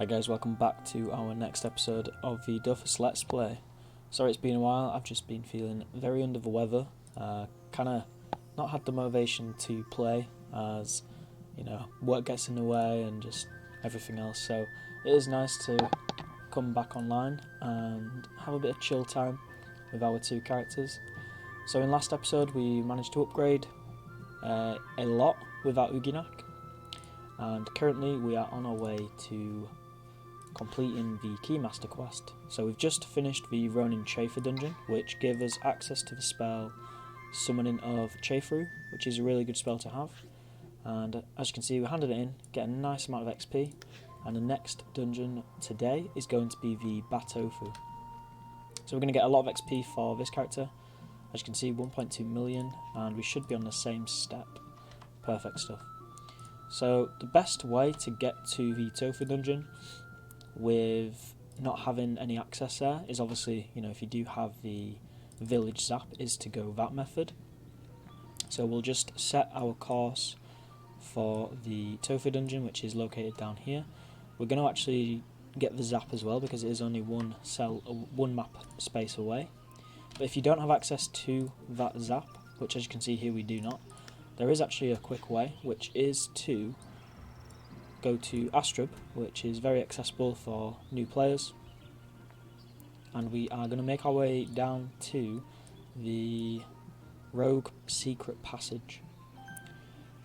Hi guys, welcome back to our next episode of the Dofus Let's Play. Sorry it's been a while, I've just been feeling very under the weather, kinda not had the motivation to play as, you know, work gets in the way and just everything else, so it is nice to come back online and have a bit of chill time with our two characters. So in last episode we managed to upgrade a lot with our Uginak, and currently we are on our way to completing the Keymaster quest. So we've just finished the Ronin Chafer dungeon, which gave us access to the spell Summoning of Chaferu, which is a really good spell to have. And as you can see, we handed it in, get a nice amount of XP, and the next dungeon today is going to be the Batofu. So we're going to get a lot of XP for this character. As you can see, 1.2 million, and we should be on the same step. Perfect stuff. So the best way to get to the Tofu dungeon with not having any access there is obviously, you know, if you do have the village zap, is to go that method. So we'll just set our course for the Tofu dungeon, which is located down here. We're going to actually get the zap as well because it is only one map space away. But if you don't have access to that zap, which as you can see here we do not, there is actually a quick way, which is to go to Astrub, which is very accessible for new players, and we are going to make our way down to the Rogue Secret Passage.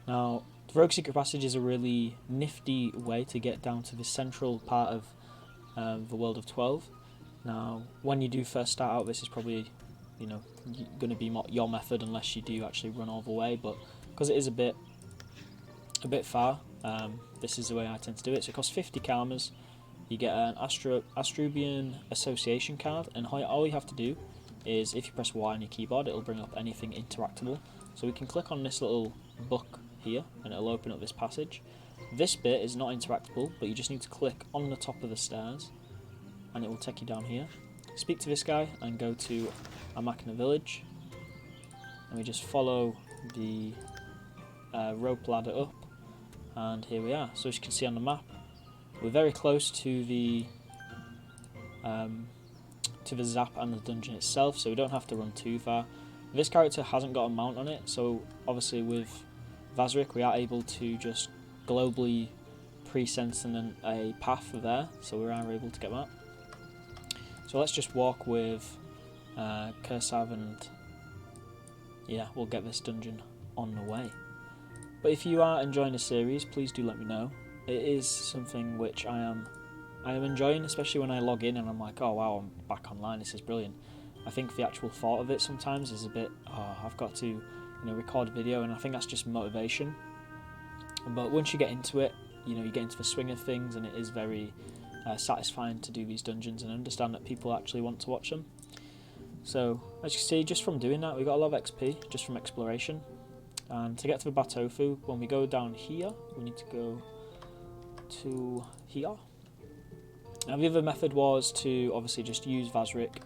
Now, the Rogue Secret Passage is a really nifty way to get down to the central part of the World of 12. Now, when you do first start out, this is probably, you know, going to be your method unless you do actually run all the way, but because it is a bit far, this is the way I tend to do it. So it costs 50 karmas, you get an Astrubian Association card, and all you have to do is, if you press Y on your keyboard, it'll bring up anything interactable. So we can click on this little book here, and it'll open up this passage. This bit is not interactable, but you just need to click on the top of the stairs, and it will take you down here. Speak to this guy, and go to Amakna Village, and we just follow the rope ladder up, and here we are. So as you can see on the map, we're very close to the zap and the dungeon itself, so we don't have to run too far. This character hasn't got a mount on it, so obviously with Vazrik we are able to just globally pre-sense a path there, so we are able to get that. So let's just walk with Kursav, and yeah, we'll get this dungeon on the way. But if you are enjoying the series, please do let me know. It is something which I am enjoying, especially when I log in and I'm like, oh wow, I'm back online, this is brilliant. I think the actual thought of it sometimes is a bit, oh, I've got to, you know, record a video, and I think that's just motivation. But once you get into it, you know, you get into the swing of things, and it is very satisfying to do these dungeons and understand that people actually want to watch them. So as you can see, just from doing that, we got a lot of XP just from exploration. And to get to the Batofu, when we go down here, we need to go to here. Now the other method was to obviously just use Vazrik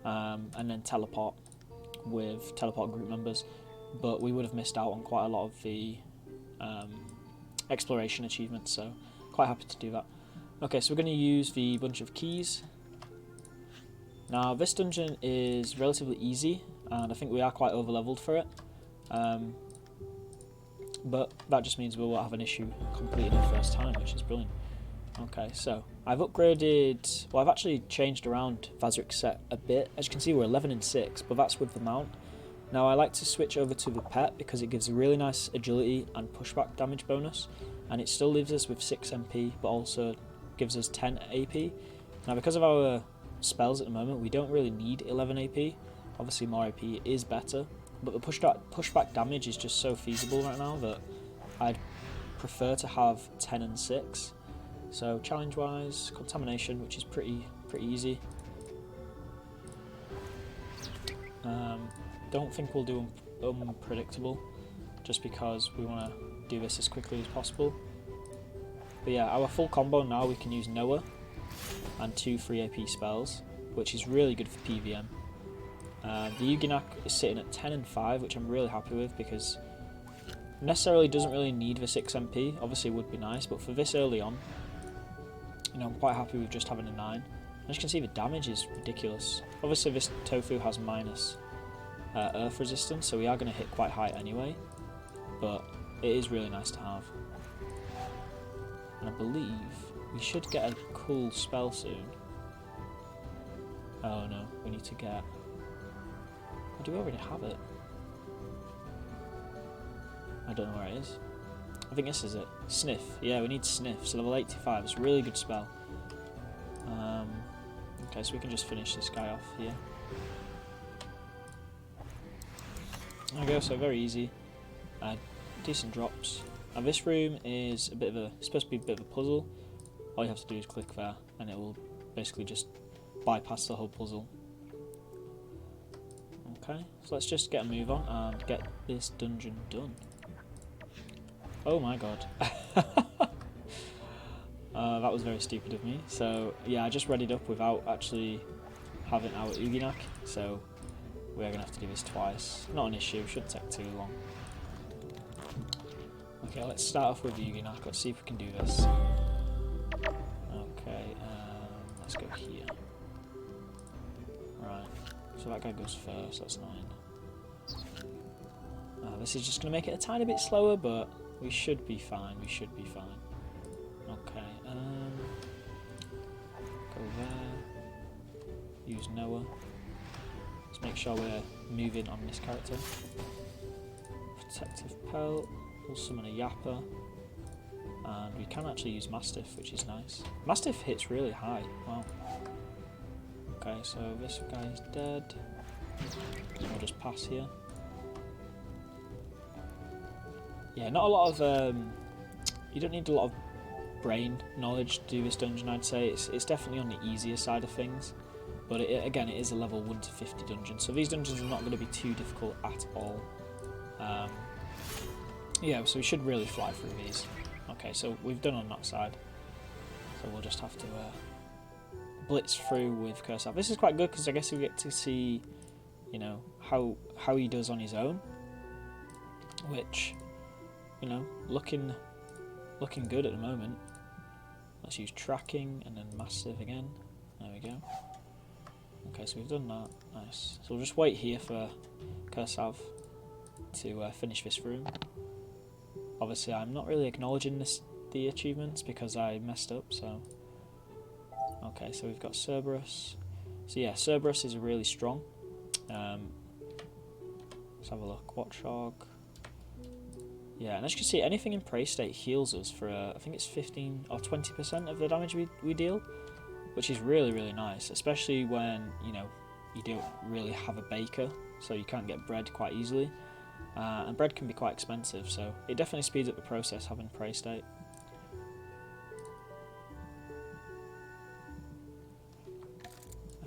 and then teleport with teleport group members, but we would have missed out on quite a lot of the exploration achievements, so quite happy to do that. Okay, so we're going to use the bunch of keys. Now this dungeon is relatively easy, and I think we are quite over leveled for it. But that just means we won't have an issue completing it first time, which is brilliant. Okay, so I've upgraded, well, I've actually changed around Vazrik's set a bit. As you can see, we're 11 and 6, but that's with the mount. Now I like to switch over to the pet because it gives a really nice agility and pushback damage bonus, and it still leaves us with 6 MP, but also gives us 10 AP. Now because of our spells at the moment, we don't really need 11 AP. Obviously more AP is better, but the pushback damage is just so feasible right now that I'd prefer to have 10 and 6. So challenge wise, contamination, which is pretty easy. Don't think we'll do unpredictable, just because we want to do this as quickly as possible. But yeah, our full combo now, we can use Noah and 2 free AP spells, which is really good for PVM. The Uginak is sitting at 10 and 5, which I'm really happy with because necessarily doesn't really need the 6 MP. Obviously it would be nice, but for this early on, I'm quite happy with just having a 9. As you can see, the damage is ridiculous. Obviously this tofu has minus earth resistance, so we are going to hit quite high anyway, but it is really nice to have. And I believe we should get a cool spell soon. Oh no, we need to get... Oh, do we already have it? I don't know where it is. I think this is it. Sniff. Yeah, we need Sniff. So level 85. It's a really good spell. Okay, so we can just finish this guy off here. There we go, so very easy. Decent drops. Now this room is a bit of a, it's supposed to be a bit of a puzzle. All you have to do is click there and it will basically just bypass the whole puzzle. Okay, so let's just get a move on and get this dungeon done. Oh my god. That was very stupid of me. So yeah, I just readied up without actually having our Uginak, so we're going to have to do this twice. Not an issue, shouldn't take too long. Okay, let's start off with Uginak. Let's see if we can do this. Okay, let's go here. Right, so that guy goes first, that's 9. This is just going to make it a tiny bit slower, but we should be fine, we should be fine. Okay, go there, use Noah. Let's make sure we're moving on this character. Protective Pelt, we'll summon a Yapper, and we can actually use Mastiff, which is nice. Mastiff hits really high, wow. Okay, so this guy is dead, so we'll just pass here. Yeah, not a lot of, you don't need a lot of brain knowledge to do this dungeon, I'd say. It's definitely on the easier side of things, but again, it is a level 1 to 50 dungeon, so these dungeons are not going to be too difficult at all. Yeah, so we should really fly through these. Okay, so we've done on that side, so we'll just have to blitz through with Curse. This is quite good because I guess we get to see, you know, how he does on his own, which, you know, looking good at the moment. Let's use tracking and then massive again. There we go. Okay, so we've done that. Nice. So we'll just wait here for Kursav to finish this room. Obviously, I'm not really acknowledging the achievements because I messed up. So okay, so we've got Cerberus. So yeah, Cerberus is really strong. Let's have a look. Watchdog. Yeah, and as you can see, anything in prey state heals us for, I think it's 15 or 20% of the damage we deal, which is really, really nice, especially when, you know, you don't really have a baker, so you can't get bread quite easily, and bread can be quite expensive, so it definitely speeds up the process having prey state.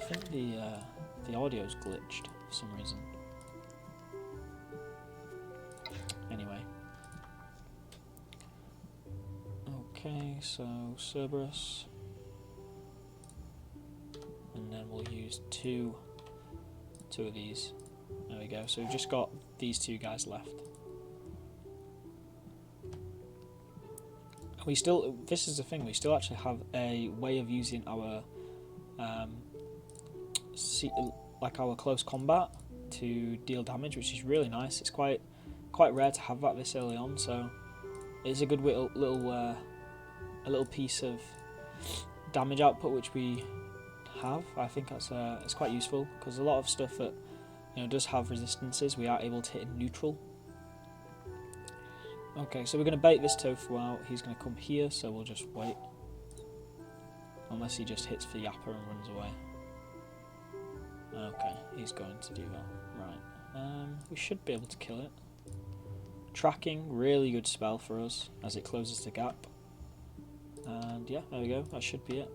I think the audio's glitched for some reason. Anyway. Okay, so Cerberus, and then we'll use two of these. There we go. So we've just got these two guys left. We still, this is the thing, we still actually have a way of using our like our close combat to deal damage, which is really nice. It's quite rare to have that this early on, so it's a good little piece of damage output which we have. I think that's it's quite useful because a lot of stuff that, you know, does have resistances, we are able to hit in neutral. Okay, so we're going to bait this tofu out. He's going to come here, so we'll just wait. Unless he just hits for Yapper and runs away. Okay, he's going to do that. Right, we should be able to kill it. Tracking, really good spell for us as it closes the gap. And yeah, there we go, that should be it.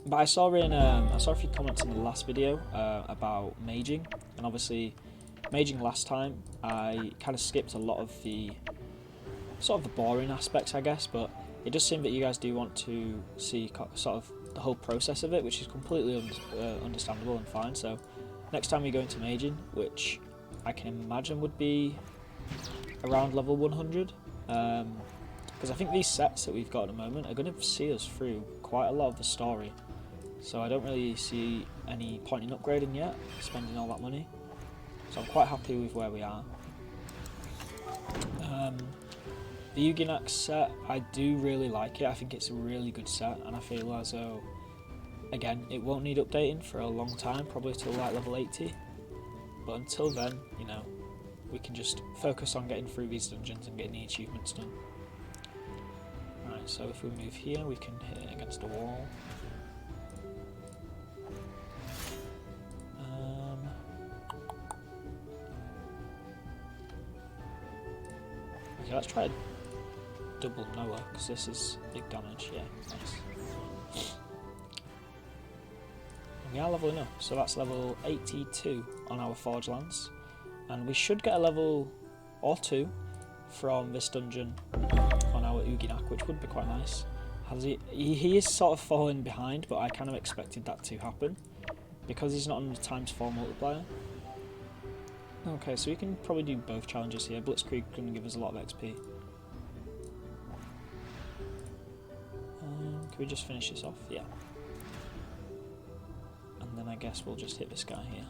But I saw a few comments in the last video about maging, and obviously maging last time I kind of skipped a lot of the sort of the boring aspects, I guess, but it does seem that you guys do want to see sort of the whole process of it, which is completely understandable and fine. So next time we go into maging, which I can imagine would be around level 100. Because I think these sets that we've got at the moment are going to see us through quite a lot of the story. So I don't really see any point in upgrading yet, spending all that money. So I'm quite happy with where we are. The Uginak set, I do really like it. I think it's a really good set, and I feel as though, again, it won't need updating for a long time, probably till like level 80. But until then, you know, we can just focus on getting through these dungeons and getting the achievements done. Right, so if we move here, we can hit it against a wall. Okay, let's try double Noah, because this is big damage. Yeah, nice. And we are leveling up, so that's level 82 on our Forge Lance. And we should get a level or 2 from this dungeon on our Uginak, which would be quite nice. He is sort of falling behind, but I kind of expected that to happen because he's not on the ×4 multiplier. Okay, so we can probably do both challenges here. Blitzkrieg can give us a lot of XP. Can we just finish this off? Yeah. And then I guess we'll just hit this guy here.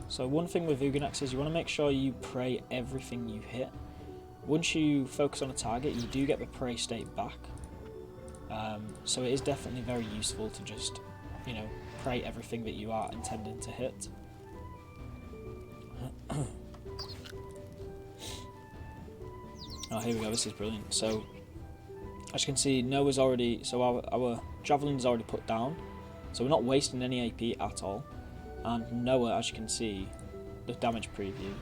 So one thing with Uginaks is you want to make sure you pray everything you hit. Once you focus on a target, you do get the pray state back. So it is definitely very useful to just, you know, pray everything that you are intending to hit. Oh, here we go, this is brilliant. So, as you can see, Noah's already, so our Javelin's already put down, so we're not wasting any AP at all. And Noah, as you can see, the damage preview,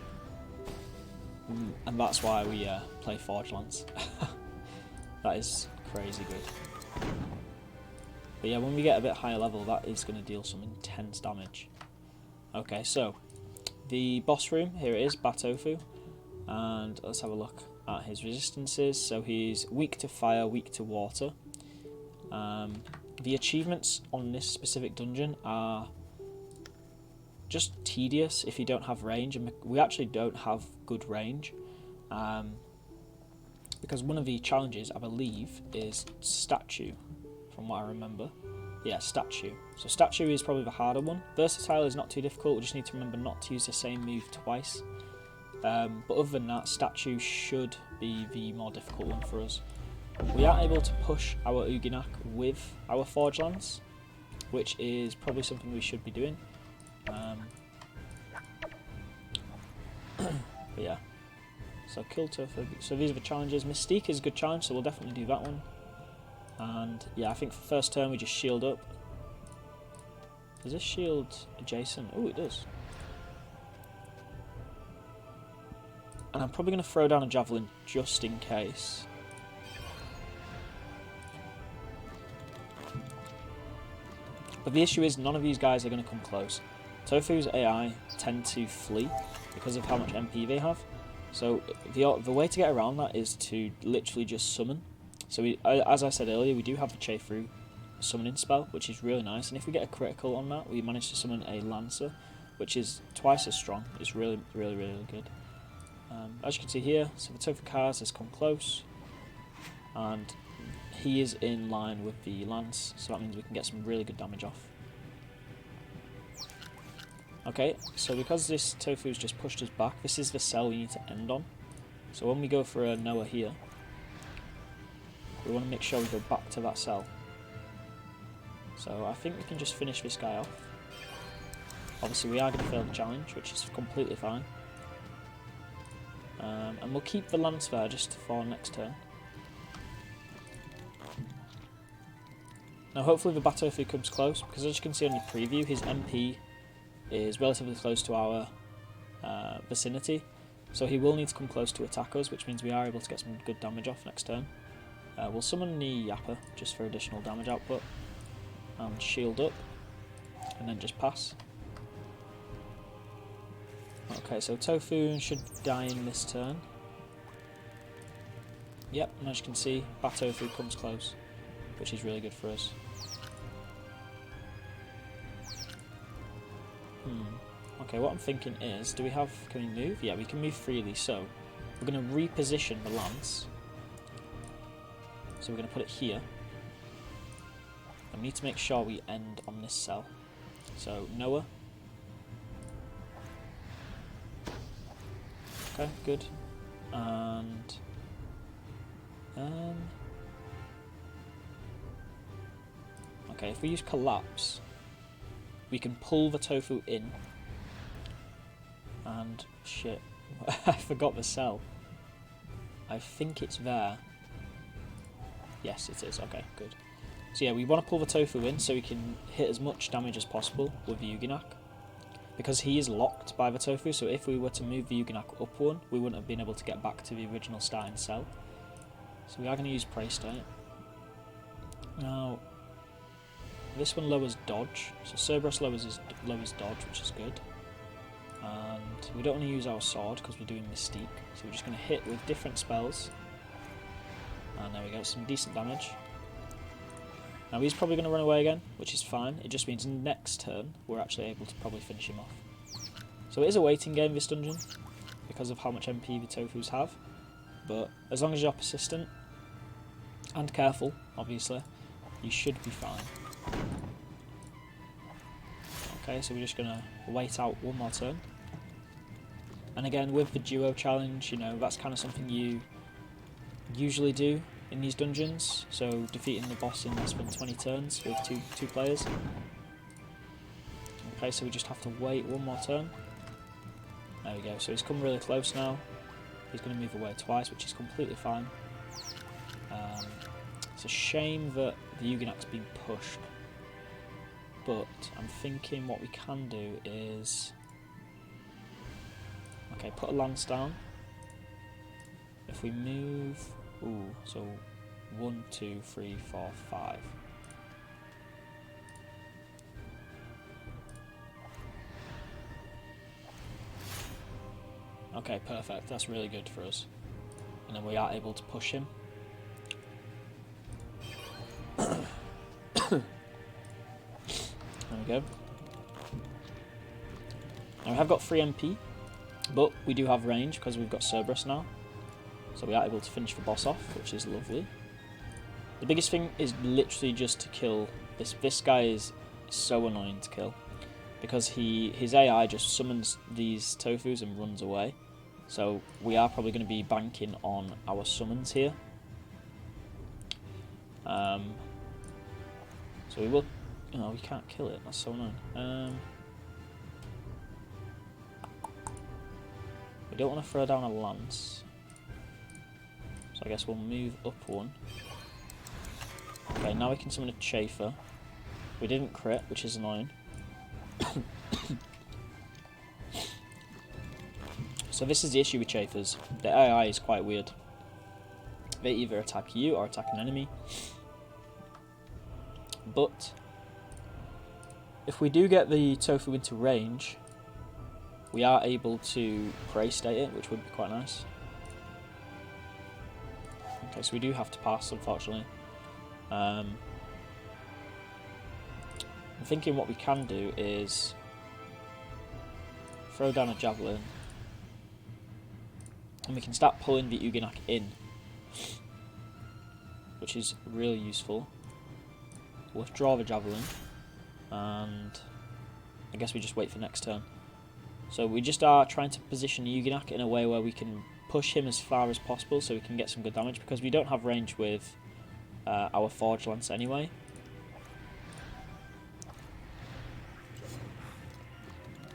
and that's why we play Forge Lance. That is crazy good. But yeah, when we get a bit higher level, that is going to deal some intense damage. Okay, so the boss room, here it is, Batofu, and let's have a look at his resistances. So he's weak to fire, weak to water. The achievements on this specific dungeon are just tedious if you don't have range, and we actually don't have good range, because one of the challenges, I believe, is statue, from what I remember. Yeah, statue. So statue is probably the harder one. Versatile is not too difficult, we just need to remember not to use the same move twice. But other than that, statue should be the more difficult one for us. We are able to push our Uginak with our Forge Lance, which is probably something we should be doing. But yeah, so kill Tofu. So these are the challenges. Mystique is a good challenge, so we'll definitely do that one. And yeah, I think for first turn we just shield up. Does this shield adjacent? Oh, it does. And I'm probably going to throw down a javelin just in case. But the issue is none of these guys are going to come close. Tofu's AI tend to flee because of how much MP they have. So the way to get around that is to literally just summon. So as I said earlier, we do have the Chefru summoning spell, which is really nice. And if we get a critical on that, we manage to summon a Lancer, which is twice as strong. It's really, really, really good. As you can see here, so the Tofu Cars has come close, and he is in line with the Lance, so that means we can get some really good damage off. Okay, so because this Tofu's just pushed us back, this is the cell we need to end on. So when we go for a Noah here, we want to make sure we go back to that cell. So I think we can just finish this guy off. Obviously we are going to fail the challenge, which is completely fine. And we'll keep the Lance there just for next turn. Now hopefully the Batofu comes close, because as you can see on the preview, his MP is relatively close to our vicinity, so he will need to come close to attack us, which means we are able to get some good damage off next turn. We'll summon the Yapper just for additional damage output, and shield up, and then just pass. Okay, so Tofu should die in this turn. Yep, and as you can see, Batofu comes close, which is really good for us. Okay, what I'm thinking is, can we move? Yeah, we can move freely, so we're going to reposition the lance. So we're going to put it here. And we need to make sure we end on this cell. So, Noah. Okay, good. And... okay, if we use collapse, we can pull the tofu in. And shit, I forgot the cell. I think it's there. Yes, it is. Okay, good. So yeah, we want to pull the tofu in so we can hit as much damage as possible with the Yuginak. Because he is locked by the tofu, so if we were to move the Yuginak up one, we wouldn't have been able to get back to the original starting cell. So we are going to use Prey State. Now, this one lowers dodge, so Cerberus lowers dodge, which is good. And we don't want to use our sword because we're doing Mystique, so we're just going to hit with different spells. And there we go, some decent damage. Now he's probably going to run away again, which is fine. It just means next turn we're actually able to probably finish him off. So it is a waiting game, this dungeon, because of how much MP the Tofus have. But as long as you're persistent and careful, obviously, you should be fine. Okay, so we're just going to wait out one more turn. And again, with the duo challenge, you know, that's kind of something you usually do in these dungeons. So defeating the boss in less than 20 turns with two players. Okay, so we just have to wait one more turn. There we go, so he's come really close now. He's going to move away twice, which is completely fine. It's a shame that the Yuginak's been pushed. But I'm thinking what we can do is... okay, put a lance down. If we move... ooh, so 1, 2, 3, 4, 5. Okay, perfect. That's really good for us. And then we are able to push him. There we go. Now we have got 3 MP, but we do have range because we've got Cerberus now. So we are able to finish the boss off, which is lovely. The biggest thing is literally just to kill this. This guy is so annoying to kill because his AI just summons these Tofus and runs away. So we are probably going to be banking on our summons here. So we will... oh, we can't kill it. That's so annoying. We don't want to throw down a lance. So I guess we'll move up one. Okay, now we can summon a Chafer. We didn't crit, which is annoying. So this is the issue with Chafers. The AI is quite weird. They either attack you or attack an enemy. But if we do get the Tofu into range, we are able to Prey State it, which would be quite nice. Okay, so we do have to pass, unfortunately. I'm thinking what we can do is throw down a Javelin, and we can start pulling the Yuginak in, which is really useful. Withdraw the Javelin, and I guess we just wait for next turn. So we just are trying to position Yuginak in a way where we can push him as far as possible so we can get some good damage, because we don't have range with our Forge Lance anyway.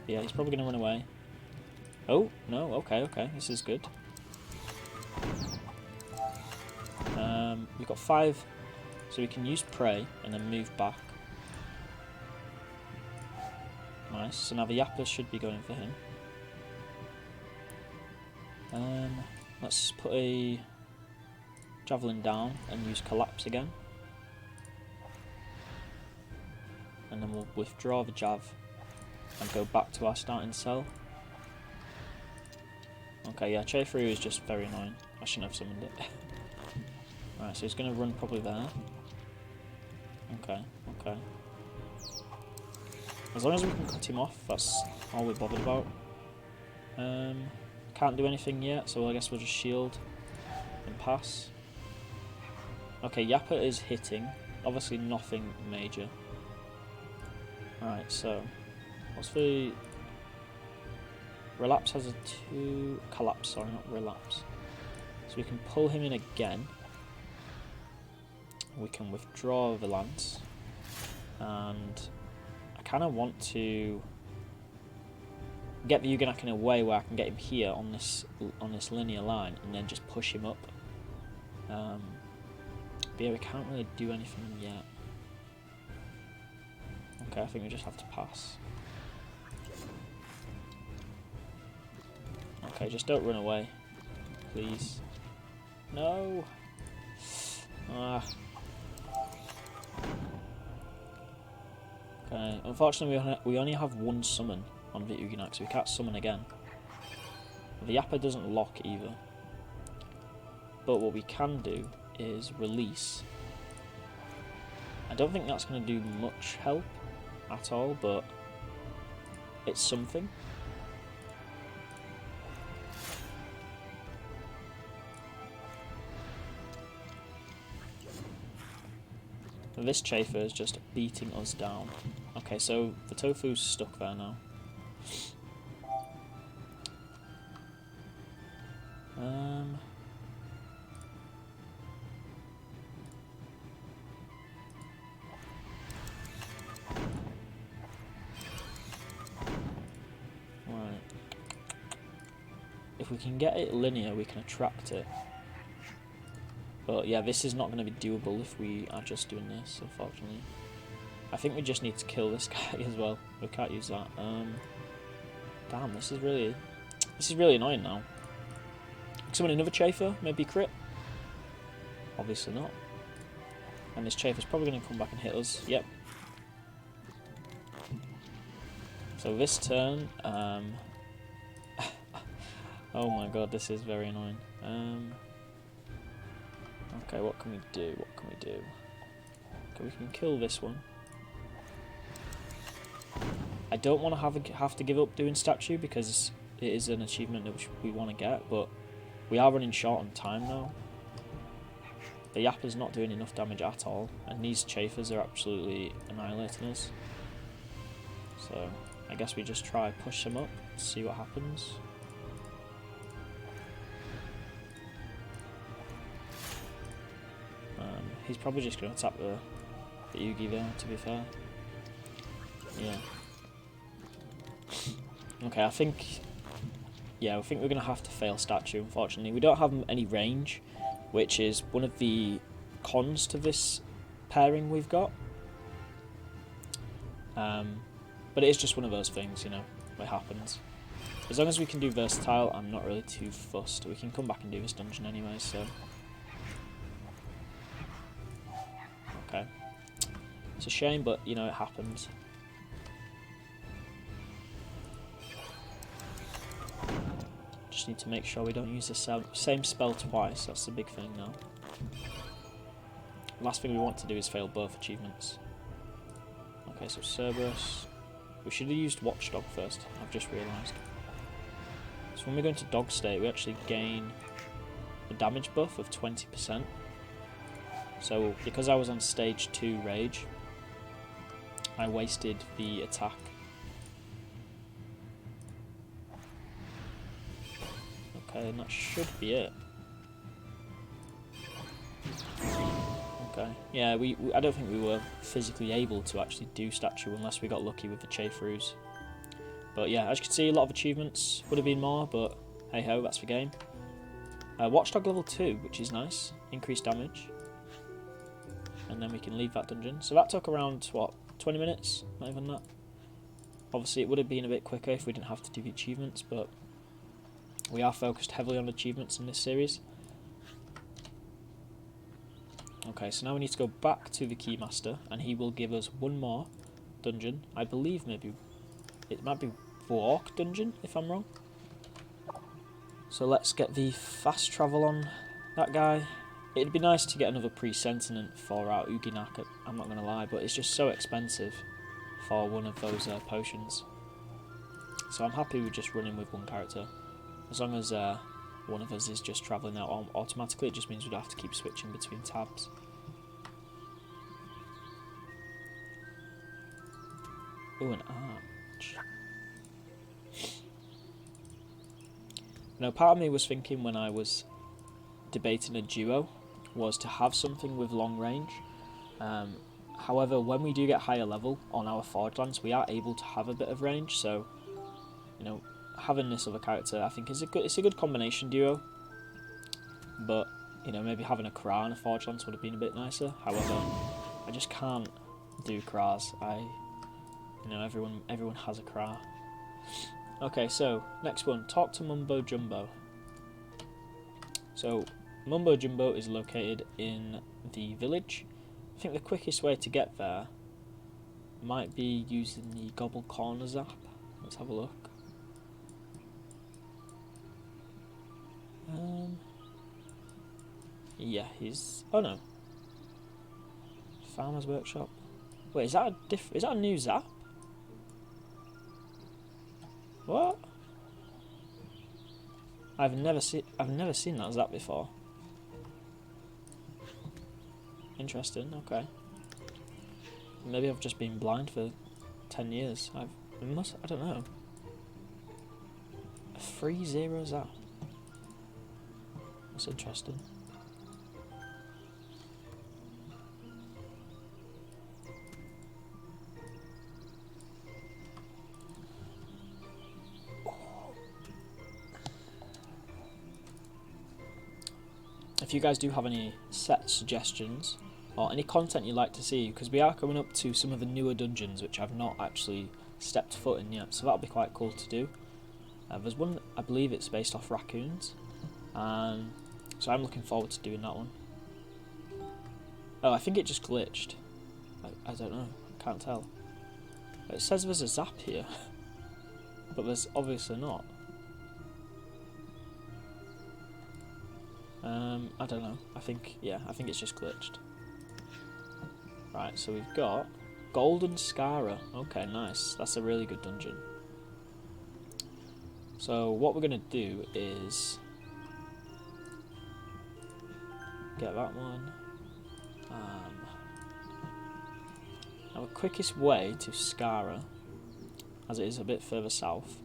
Yeah, he's probably going to run away. Oh, no, okay, this is good. We've got 5, so we can use Prey and then move back. Nice, so now the Yapper should be going for him. Let's put a Javelin down and use Collapse again. And then we'll withdraw the Jav and go back to our starting cell. Okay, yeah, Chafer is just very annoying. I shouldn't have summoned it. Right, so he's going to run probably there. Okay. As long as we can cut him off, that's all we're bothered about. Can't do anything yet, so I guess we'll just shield and pass. Okay, Yappa is hitting. Obviously nothing major. Alright, so what's the... Relapse has a 2... Collapse, sorry, not relapse. So we can pull him in again. We can withdraw the lance. And I kind of want to get the Yuganak in a way where I can get him here on this linear line and then just push him up. But yeah, we can't really do anything yet. Okay, I think we just have to pass. Okay, just don't run away, please. No! Ah. Okay, unfortunately we only have one summon on the Yuganak, so we can't summon again. The Yappa doesn't lock either. But what we can do is release. I don't think that's going to do much help at all, but it's something. This Chafer is just beating us down. Okay, so the Tofu's stuck there now. Right. If we can get it linear, we can attract it. But yeah, this is not going to be doable if we are just doing this, unfortunately. I think we just need to kill this guy as well. We can't use that. Damn, this is really annoying now. Summon another Chafer, maybe crit? Obviously not. And this Chafer's probably going to come back and hit us. Yep. So this turn, oh my god, this is very annoying. Okay, what can we do? What can we do? Okay, we can kill this one. I don't want to have to give up doing statue because it is an achievement that we want to get, but we are running short on time now. The Yappa's not doing enough damage at all, and these Chafers are absolutely annihilating us. So I guess we just try push them up, see what happens. He's probably just going to tap the Yugi there, to be fair. Yeah. Okay, I think we're going to have to fail statue, unfortunately. We don't have any range, which is one of the cons to this pairing we've got. But it is just one of those things, you know, it happens. As long as we can do versatile, I'm not really too fussed. We can come back and do this dungeon anyway, so... Okay. It's a shame, but, you know, it happens. Just need to make sure we don't use the same spell twice. That's the big thing now. Last thing we want to do is fail both achievements. Okay, so Cerberus. We should have used Watchdog first, I've just realised. So when we go into Dog State, we actually gain a damage buff of 20%. So because I was on stage 2 Rage, I wasted the attack. Okay, and that should be it. Okay, yeah, I don't think we were physically able to actually do statue unless we got lucky with the Chaferoos. But yeah, as you can see, a lot of achievements. Would have been more, but hey ho, that's the game. Watchdog level 2, which is nice. Increased damage. And then we can leave that dungeon. So that took around, what, 20 minutes? Not even that. Obviously it would have been a bit quicker if we didn't have to do the achievements, but we are focused heavily on achievements in this series. Okay, so now we need to go back to the Keymaster, and he will give us one more dungeon. I believe maybe it might be Walk dungeon, if I'm wrong. So let's get the fast travel on that guy. It'd be nice to get another pre-sentient for our Uginak, I'm not going to lie, but it's just so expensive for one of those potions. So I'm happy with just running with one character. As long as one of us is just travelling out automatically, it just means we don't have to keep switching between tabs. Ooh, an arch. Now, part of me was thinking when I was debating a duo was to have something with long range. However, when we do get higher level on our forge lance, we are able to have a bit of range. So, you know, having this other character, I think, it's a good combination duo. But, you know, maybe having a Kra and a forge lance would have been a bit nicer. However, I just can't do Kras. You know, everyone has a Kra. Okay, so next one, talk to Mumbo Jumbo. So Mumbo Jumbo is located in the village. I think the quickest way to get there might be using the Gobble Corner Zap. Let's have a look. Yeah, he's... oh no. Farmer's Workshop. Wait, is that a new Zap? What? I've never seen that Zap before. Interesting. Okay. Maybe I've just been blind for 10 years. I don't know. A 3-0 Zap. That's interesting. If you guys do have any set suggestions or any content you'd like to see, because we are coming up to some of the newer dungeons which I've not actually stepped foot in yet, so that'll be quite cool to do. There's one, I believe it's based off raccoons, so I'm looking forward to doing that one. Oh, I think it just glitched. I don't know, I can't tell. It says there's a Zap here, but there's obviously not. I don't know. I think it's just glitched. Right, so we've got Golden Scara. Okay, nice. That's a really good dungeon. So what we're going to do is get that one. Now the quickest way to Scara, as it is a bit further south,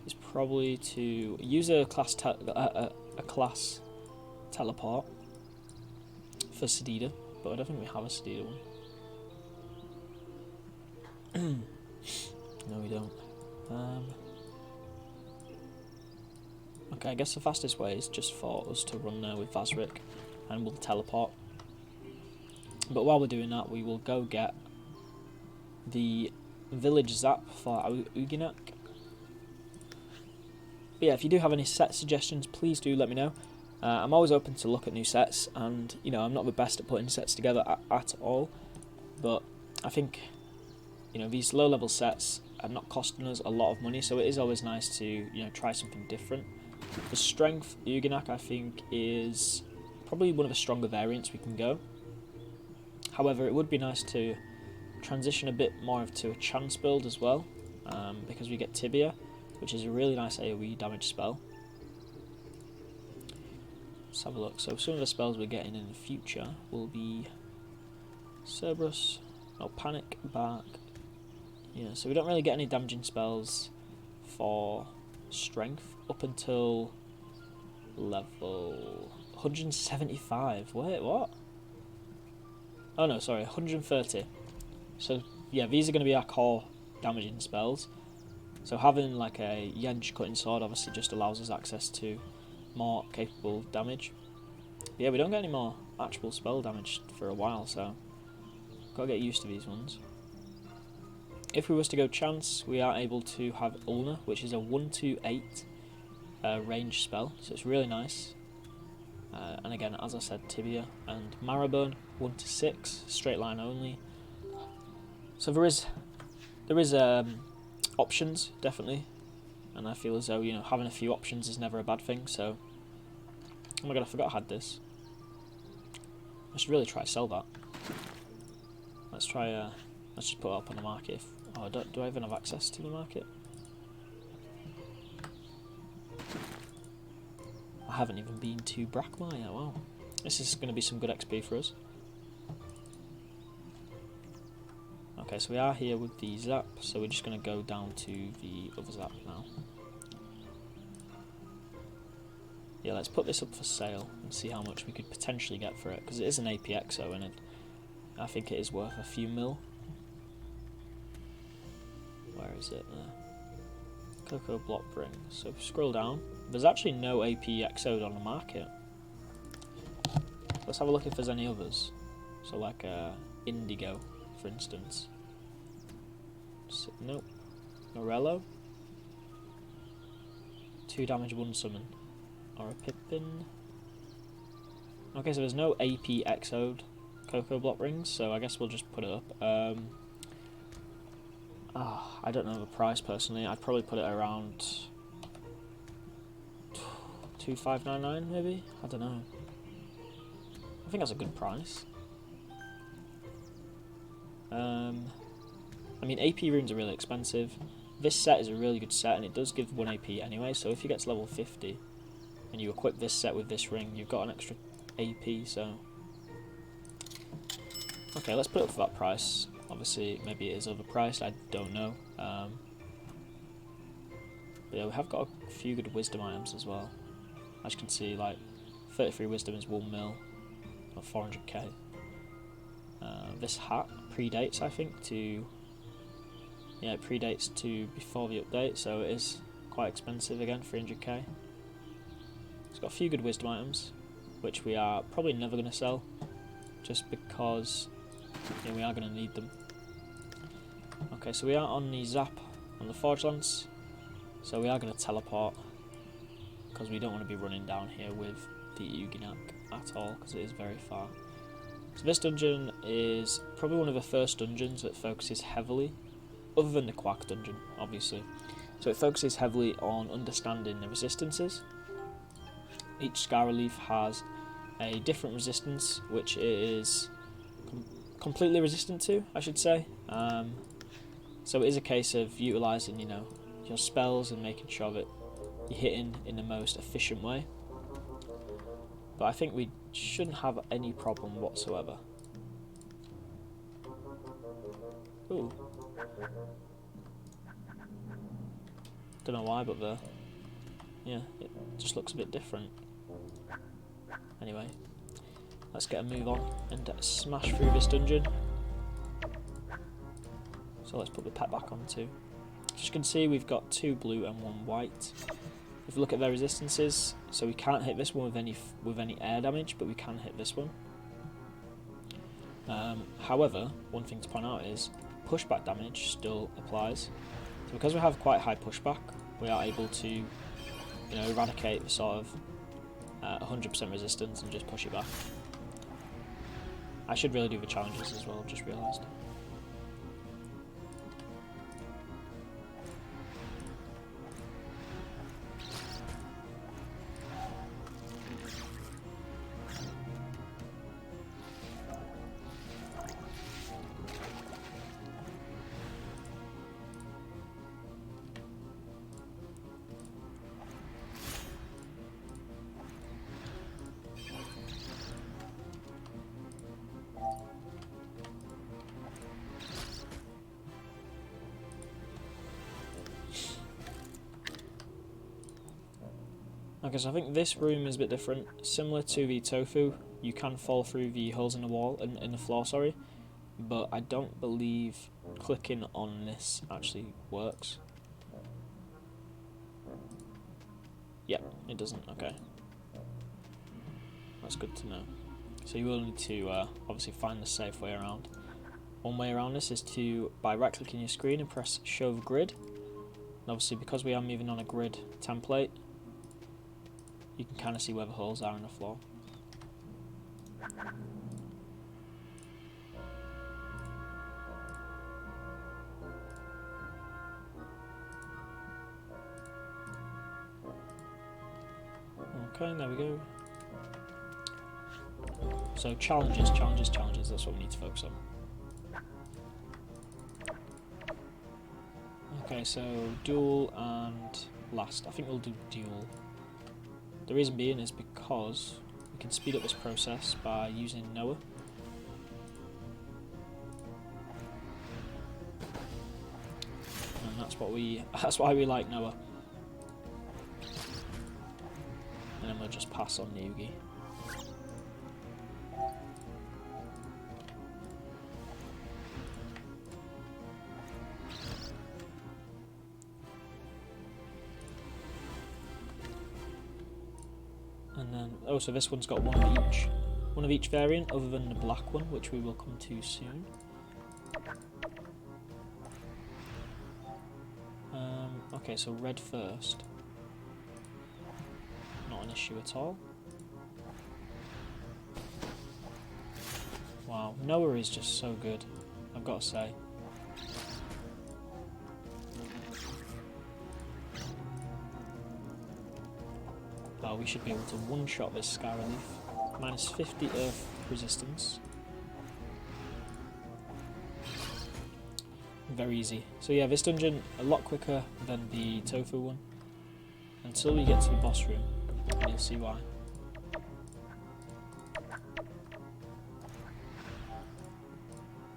is probably to use a class teleport for Sedida, but I don't think we have a Sedida one. No, we don't. Okay, I guess the fastest way is just for us to run there with Vazrik, and we'll teleport. But while we're doing that, we will go get the village Zap for Uginak. But yeah, if you do have any set suggestions, please do let me know. I'm always open to look at new sets, and you know, I'm not the best at putting sets together at all, but I think, you know, these low level sets are not costing us a lot of money, so it is always nice to, you know, try something different. The strength Uginak, I think, is probably one of the stronger variants we can go. However, it would be nice to transition a bit more to a chance build as well, because we get Tibia, which is a really nice AoE damage spell. Let's have a look. So some of the spells we're getting in the future will be Cerberus, no, Panic, Bark. Yeah, so we don't really get any damaging spells for strength up until level 175. Wait, what? Oh no, sorry, 130. So yeah, these are going to be our core damaging spells. So having like a Yench cutting sword obviously just allows us access to more capable damage. But yeah, we don't get any more actual spell damage for a while, so gotta get used to these ones. If we was to go chance, we are able to have Ulna, which is a 1-8 range spell, so it's really nice. And again, as I said, Tibia and Marrowbone, 1-6, straight line only. So there is options, definitely, and I feel as though, you know, having a few options is never a bad thing. So, oh my god, I forgot I had this. I should really try to sell that. Let's try Let's just put it up on the market. Oh, do I even have access to the market? I haven't even been to Brackmar yet. Wow, this is going to be some good XP for us. Okay, so we are here with the zap, so we're just going to go down to the other zap now. Yeah, let's put this up for sale and see how much we could potentially get for it, because it is an APXO and I think it is worth a few mil. Where is it? Cocoa block ring. So if we scroll down, there's actually no APXO'd on the market. Let's have a look if there's any others. So like Indigo, for instance. Nope. Morello. 2 damage, 1 summon. Or a Pippin. Okay, so there's no APXO'd Cocoa block rings, so I guess we'll just put it up. I don't know the price personally. I'd probably put it around 2,599 maybe. I don't know. I think that's a good price. I mean, AP runes are really expensive. This set is a really good set, and it does give 1 AP anyway. So if you get to level 50 and you equip this set with this ring, you've got an extra AP. So okay, let's put it up for that price. Obviously, maybe it is overpriced, I don't know. But yeah, we have got a few good wisdom items as well. As you can see, like 33 wisdom is 1 mil, or 400k. This hat predates, I think, to... Yeah, it predates to before the update, so it is quite expensive again, 300k. It's got a few good wisdom items, which we are probably never going to sell, just because we are going to need them. Okay, so we are on the zap on the Forge Lance, so we are going to teleport, because we don't want to be running down here with the Uginak at all, because it is very far. So this dungeon is probably one of the first dungeons that focuses heavily, other than the Quack dungeon, obviously. So it focuses heavily on understanding the resistances. Each Scara leaf has a different resistance, which it is completely resistant to, I should say. So it is a case of utilising, your spells and making sure that you're hitting in the most efficient way. But I think we shouldn't have any problem whatsoever. Ooh. Don't know why, but yeah, it just looks a bit different. Anyway, let's get a move on and smash through this dungeon. So let's put the pet back on too. As you can see, we've got 2 blue and 1 white. If we look at their resistances, so we can't hit this one with any air damage, but we can hit this one. However, one thing to point out is pushback damage still applies. So because we have quite high pushback, we are able to, eradicate the sort of 100% resistance and just push it back. I should really do the challenges as well, I've just realised. Okay, so I think this room is a bit different. Similar to the tofu, you can fall through the holes in the wall, in the floor, sorry. But I don't believe clicking on this actually works. Yep, it doesn't, okay. That's good to know. So you will need to obviously find the safe way around. One way around this is by right clicking your screen and press show the grid. And obviously because we are moving on a grid template, you can kind of see where the holes are in the floor. Okay, there we go. So challenges, that's what we need to focus on. Okay, so duel and last. I think we'll do duel. The reason being is because we can speed up this process by using Noah. And that's why we like Noah. And then we'll just pass on the Yugi. And then, oh, so this one's got one of each variant, other than the black one, which we will come to soon. Okay, so red first. Not an issue at all. Wow, Noah is just so good, I've got to say. Oh, we should be able to one-shot this Scara Leaf. Minus 50 Earth resistance. Very easy. So yeah, this dungeon a lot quicker than the Tofu one. Until we get to the boss room, and you'll see why.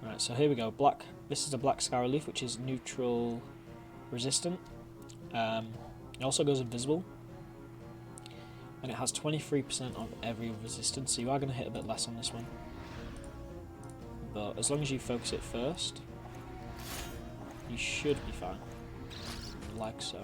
Right, so here we go. Black. This is the black Scara Leaf, which is neutral resistant. It also goes invisible. And it has 23% of every resistance, so you are going to hit a bit less on this one. But as long as you focus it first, you should be fine. Like so.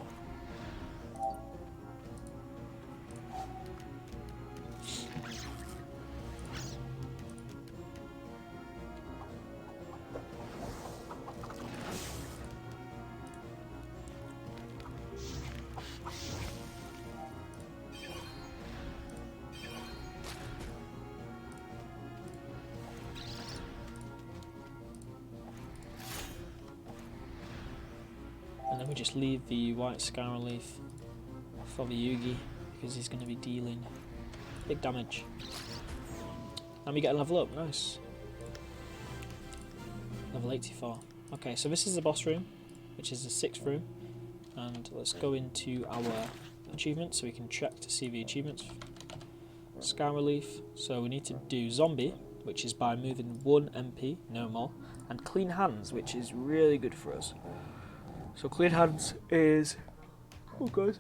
And then we just leave the white Scara Leaf for the Yugi, because he's going to be dealing big damage. And we get a level up, nice. Level 84. Okay, so this is the boss room, which is the 6th room. And let's go into our achievements so we can check to see the achievements. Scara Leaf, so we need to do Zombie, which is by moving 1 MP, no more. And Clean Hands, which is really good for us. So Clean Hands is, oh god,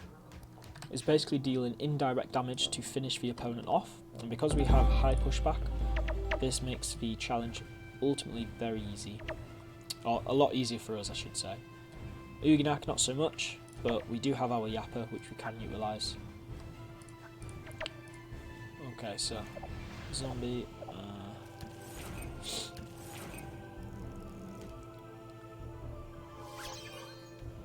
is basically dealing indirect damage to finish the opponent off, and because we have high pushback, this makes the challenge ultimately very easy, or a lot easier for us, I should say. Uginak not so much, but we do have our Yapper, which we can utilise. Okay, so Zombie.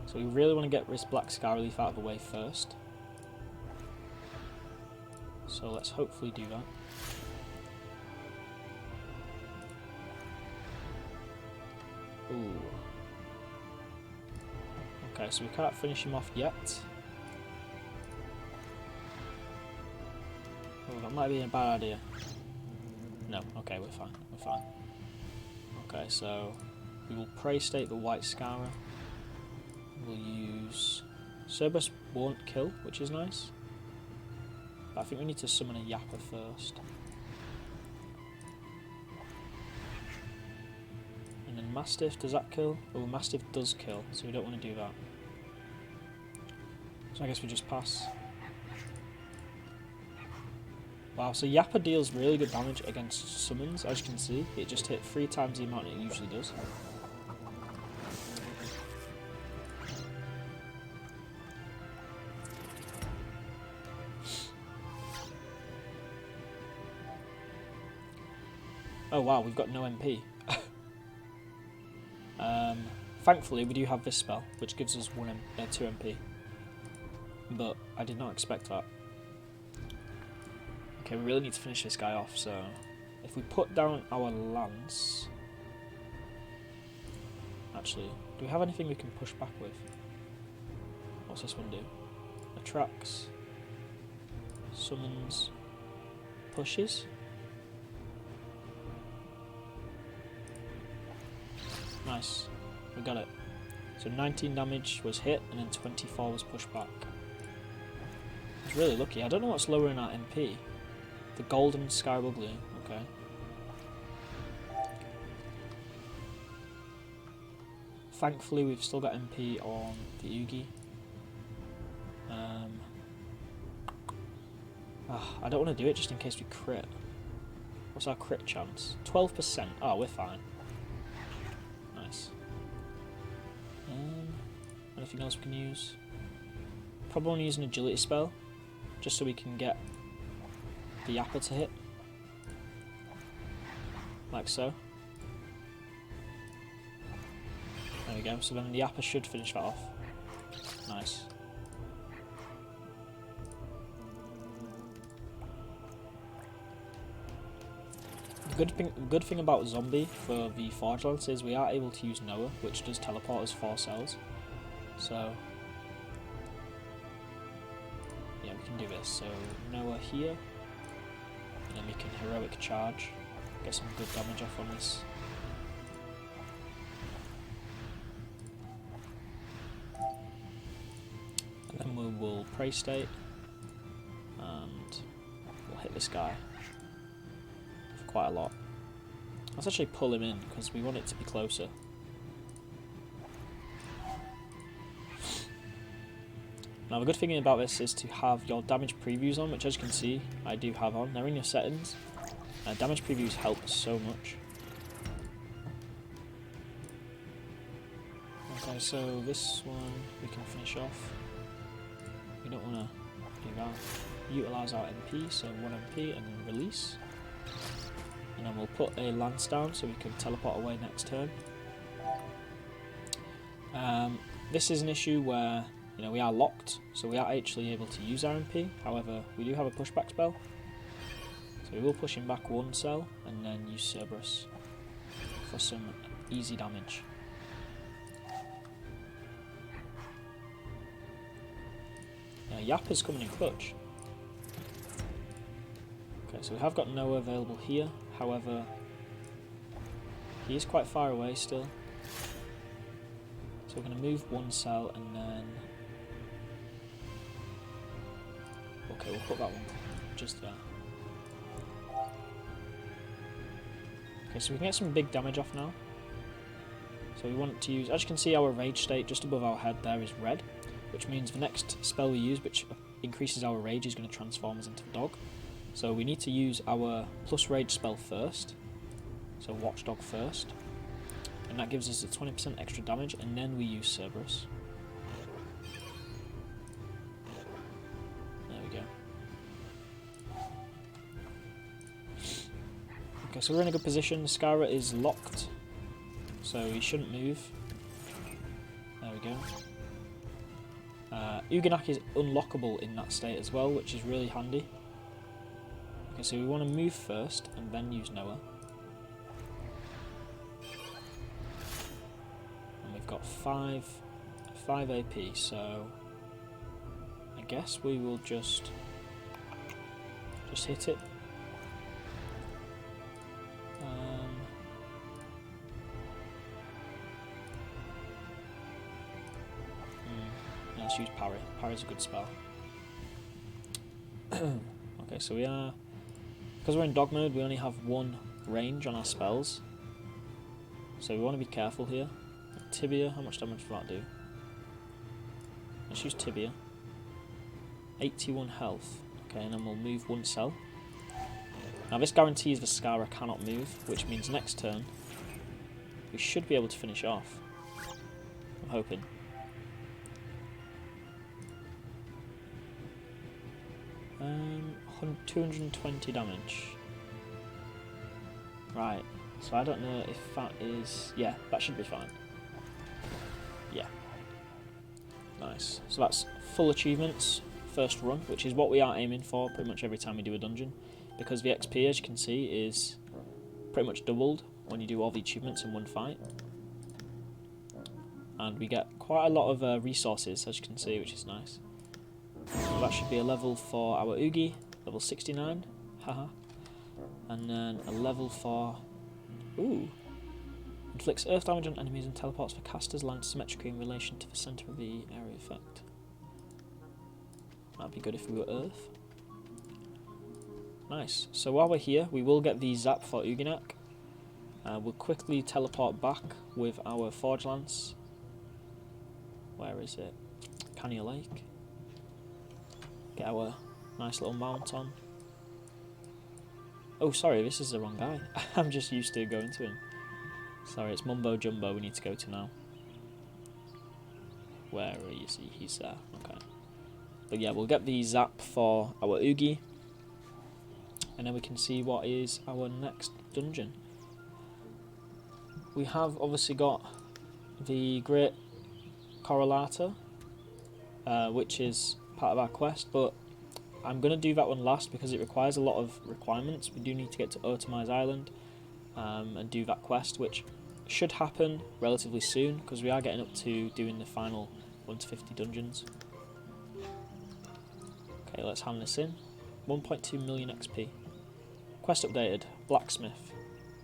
So we really want to get this black Scara Leaf out of the way first. So let's hopefully do that. Ooh. Okay, so we can't finish him off yet. Oh, that might be a bad idea. No, okay, we're fine, we're fine. Okay, so we will Prey State the white Scara. We'll use Cerberus won't kill, which is nice. But I think we need to summon a Yapper first. And then Mastiff, does that kill? Oh, Mastiff does kill, so we don't want to do that. So I guess we just pass. Wow, so Yapper deals really good damage against summons, as you can see. It just hit 3 times the amount it usually does. Oh wow, we've got no MP. Thankfully, we do have this spell, which gives us 2 MP. But I did not expect that. Okay, we really need to finish this guy off, so if we put down our lance... Actually, do we have anything we can push back with? What's this one do? Attracts, summons, pushes. Nice, we got it. So 19 damage was hit, and then 24 was pushed back. I was really lucky. I don't know what's lowering our MP. The golden Scarable Glue, okay. Thankfully, we've still got MP on the Oogie. I don't want to do it just in case we crit. What's our crit chance? 12%. Oh, we're fine. Nice. Anything else we can use? Probably want to use an agility spell, just so we can get the Yappa to hit. Like so. There we go, so then the Yappa should finish that off. Nice. The good thing about Zombie for the Forge Lance is we are able to use Noah, which does teleport us 4 cells. So, yeah, we can do this. So, Noah here, and then we can Heroic Charge, get some good damage off on this. And then we will Prey State, and we'll hit this guy for quite a lot. Let's actually pull him in, because we want it to be closer. Now the good thing about this is to have your damage previews on, which as you can see, I do have on. They're in your settings. Damage previews help so much. Okay, so this one we can finish off. We don't want to do that. Utilise our MP, so 1 MP, and then release. And then we'll put a lance down so we can teleport away next turn. This is an issue where we are locked, so we are actually able to use our MP. However, we do have a pushback spell, so we will push him back 1 cell and then use Cerberus for some easy damage. Yappa's coming in clutch. Okay, so we have got Noah available here. However, he is quite far away still. So we're going to move 1 cell and then... Okay, we'll put that one just there. Okay, so we can get some big damage off now. So we want to use... As you can see, our rage state just above our head there is red, which means the next spell we use, which increases our rage, is going to transform us into a dog. So we need to use our plus rage spell first, so Watchdog first, and that gives us a 20% extra damage, and then we use Cerberus. There we go. Okay, so we're in a good position. Scara is locked, so he shouldn't move. There we go. Uganak is unlockable in that state as well, which is really handy. Okay, so we want to move first and then use Noah. And we've got 5 AP, so I guess we will just hit it. Let's use Parry. Parry's a good spell. Okay, so we are... Because we're in dog mode, we only have 1 range on our spells. So we want to be careful here. Tibia, how much damage will that do? Let's use Tibia. 81 health. Okay, and then we'll move 1 cell. Now this guarantees the Scara cannot move, which means next turn we should be able to finish off. I'm hoping. Um, 220 damage. Right, so I don't know if that is... Yeah, that should be fine. Yeah. Nice. So that's full achievements, first run, which is what we are aiming for pretty much every time we do a dungeon. Because the XP, as you can see, is pretty much doubled when you do all the achievements in one fight. And we get quite a lot of resources, as you can see, which is nice. So that should be a level for our Oogie, level 69, haha. And then a level for... Ooh, Inflicts earth damage on enemies and teleports for casters aligned symmetrically in relation to the centre of the area effect. That'd be good if we were earth. Nice. So while we're here, we will get the zap for Uginak. We'll quickly teleport back with our Forge Lance. Where is it? Cania Lake. Get our nice little mount on. Oh, sorry, this is the wrong guy. I'm just used to going to him. Sorry, it's Mumbo Jumbo we need to go to now. Where is he? He's there. Okay. But yeah, we'll get the zap for our Oogie. And then we can see what is our next dungeon. We have obviously got the Great Correlator, which is part of our quest, but I'm going to do that one last because it requires a lot of requirements. We do need to get to Otami's Island and do that quest, which should happen relatively soon because we are getting up to doing the final 1 to 50 dungeons. Okay, let's hand this in. 1.2 million XP. Quest updated, Blacksmith.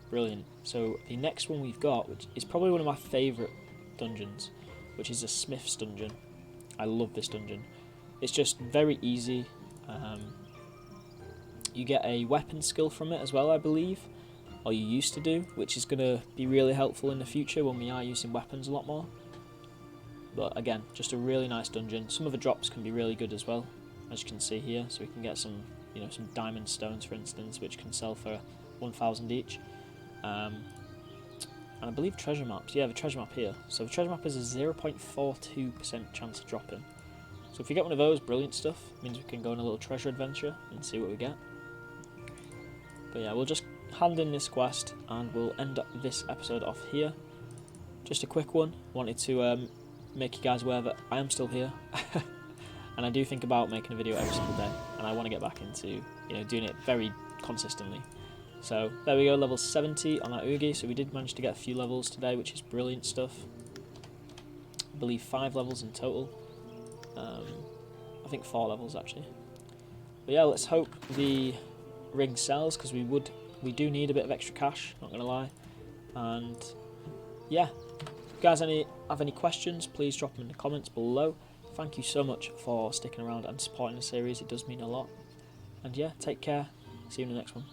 Brilliant. So the next one we've got, which is probably one of my favourite dungeons, which is a Smith's dungeon. I love this dungeon. It's just very easy. You get a weapon skill from it as well, I believe, or you used to do, which is going to be really helpful in the future when we are using weapons a lot more. But again, just a really nice dungeon. Some of the drops can be really good as well, as you can see here. So we can get some, some diamond stones, for instance, which can sell for 1,000 each. And I believe treasure maps. Yeah, the treasure map here. So the treasure map is a 0.42% chance of dropping. So if you get one of those, brilliant stuff. It means we can go on a little treasure adventure and see what we get. But yeah, we'll just hand in this quest and we'll end this episode off here. Just a quick one. Wanted to make you guys aware that I am still here. And I do think about making a video every single day. And I want to get back into doing it very consistently. So there we go, level 70 on that Oogie. So we did manage to get a few levels today, which is brilliant stuff. I believe 5 levels in total. I think 4 levels actually. But yeah, let's hope the ring sells because we do need a bit of extra cash, not gonna lie. And yeah, if you guys have any questions, please drop them in the comments below. Thank you so much for sticking around and supporting the series, it does mean a lot. And yeah, take care, see you in the next one.